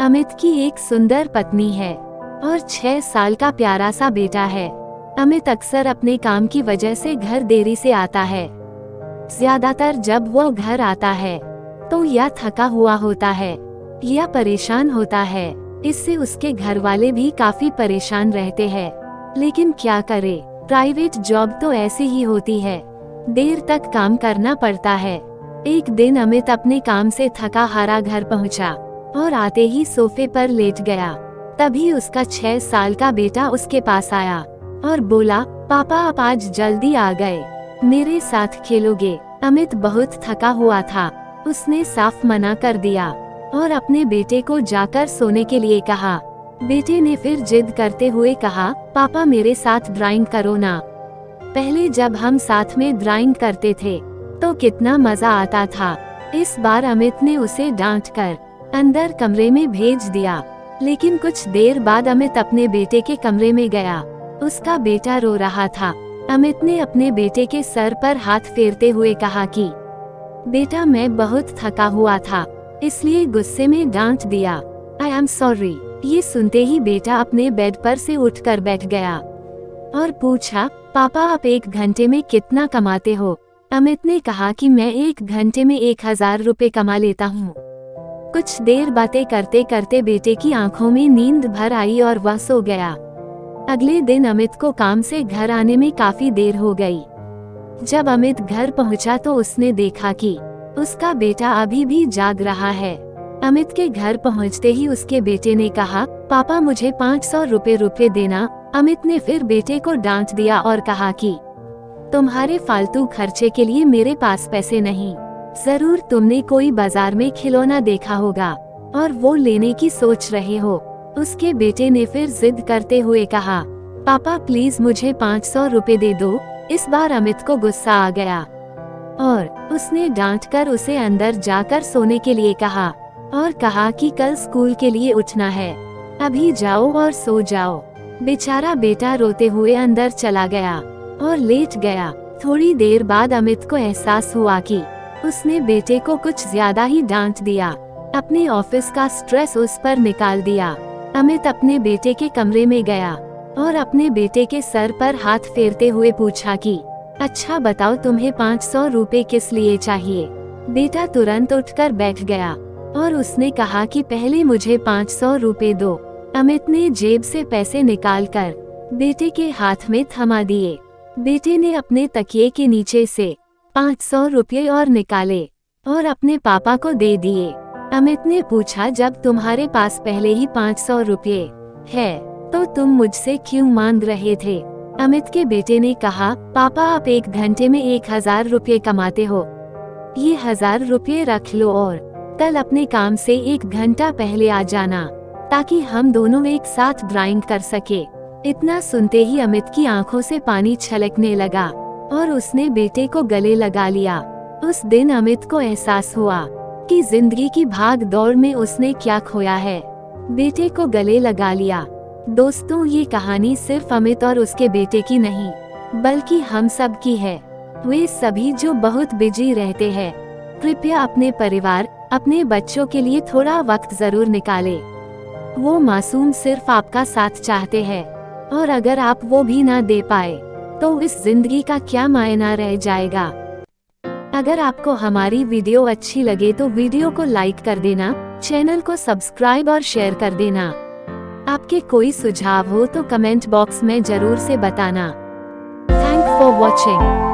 अमित की एक सुंदर पत्नी है और 6 साल का प्यारा सा बेटा है। अमित अक्सर अपने काम की वजह से घर देरी से आता है। ज्यादातर जब वो घर आता है तो या थका हुआ होता है या परेशान होता है। इससे उसके घर वाले भी काफी परेशान रहते हैं। लेकिन क्या करे, प्राइवेट जॉब तो ऐसी ही होती है, देर तक काम करना पड़ता है। एक दिन अमित अपने काम से थका हारा घर पहुंचा और आते ही सोफे पर लेट गया। तभी उसका 6 साल का बेटा उसके पास आया और बोला, पापा आप आज जल्दी आ गए, मेरे साथ खेलोगे? अमित बहुत थका हुआ था, उसने साफ मना कर दिया और अपने बेटे को जाकर सोने के लिए कहा। बेटे ने फिर जिद करते हुए कहा, पापा मेरे साथ ड्राइंग करो ना। पहले जब हम साथ में ड्राइंग करते थे तो कितना मजा आता था। इस बार अमित ने उसे डांटकर अंदर कमरे में भेज दिया। लेकिन कुछ देर बाद अमित अपने बेटे के कमरे में गया। उसका बेटा रो रहा था। अमित ने अपने बेटे के सर पर हाथ फेरते हुए कहा कि बेटा मैं बहुत थका हुआ था, इसलिए गुस्से में डांट दिया। I am sorry. ये सुनते ही बेटा अपने बेड पर से उठकर बैठ गया और पूछा, पापा आप 1 घंटे में कितना कमाते हो? अमित ने कहा कि मैं 1 घंटे में 1000 रुपए कमा लेता हूँ। कुछ देर बातें करते करते बेटे की आंखों में नींद भर आई और वह सो गया। अगले दिन अमित को काम से घर आने में काफी देर हो गई। जब अमित घर पहुंचा तो उसने देखा कि उसका बेटा अभी भी जाग रहा है। अमित के घर पहुंचते ही उसके बेटे ने कहा, पापा मुझे 500 रुपए देना। अमित ने फिर बेटे को डांट दिया और कहा कि तुम्हारे फालतू खर्चे के लिए मेरे पास पैसे नहीं। जरूर तुमने कोई बाजार में खिलौना देखा होगा और वो लेने की सोच रहे हो। उसके बेटे ने फिर जिद करते हुए कहा, पापा प्लीज मुझे 500 रुपए दे दो। इस बार अमित को गुस्सा आ गया और उसने डांटकर उसे अंदर जाकर सोने के लिए कहा और कहा कि कल स्कूल के लिए उठना है, अभी जाओ और सो जाओ। बेचारा बेटा रोते हुए अंदर चला गया और लेट गया। थोड़ी देर बाद अमित को एहसास हुआ कि उसने बेटे को कुछ ज्यादा ही डांट दिया। अपने ऑफिस का स्ट्रेस उस पर निकाल दिया। अमित अपने बेटे के कमरे में गया और अपने बेटे के सर पर हाथ फेरते हुए पूछा कि अच्छा बताओ तुम्हें 500 रुपए किस लिए चाहिए? बेटा तुरंत उठकर बैठ गया और उसने कहा कि पहले मुझे 500 रुपए दो। अमित ने जेब से पैसे निकालकर बेटे के हाथ में थमा दिए। बेटे ने अपने तकिए के नीचे से 500 रुपए और निकाले और अपने पापा को दे दिए। अमित ने पूछा, जब तुम्हारे पास पहले ही 500 रुपए है तो तुम मुझसे क्यों मांग रहे थे? अमित के बेटे ने कहा, पापा आप 1 घंटे में 1000 रुपए कमाते हो, ये 1000 रुपए रख लो और कल अपने काम से 1 घंटा पहले आ जाना ताकि हम दोनों एक साथ ड्राइंग कर सके। इतना सुनते ही अमित की आंखों से पानी छलकने लगा और उसने बेटे को गले लगा लिया। उस दिन अमित को एहसास हुआ कि जिंदगी की भाग दौड़ में उसने क्या खोया है। बेटे को गले लगा लिया। दोस्तों ये कहानी सिर्फ अमित और उसके बेटे की नहीं बल्कि हम सब की है। वे सभी जो बहुत बिजी रहते हैं, कृपया अपने परिवार, अपने बच्चों के लिए थोड़ा वक्त जरूर निकालें। वो मासूम सिर्फ आपका साथ चाहते हैं और अगर आप वो भी ना दे पाए तो इस जिंदगी का क्या मायना रह जाएगा। अगर आपको हमारी वीडियो अच्छी लगे तो वीडियो को लाइक कर देना, चैनल को सब्सक्राइब और शेयर कर देना। आपके कोई सुझाव हो तो कमेंट बॉक्स में जरूर से बताना। Thank for watching.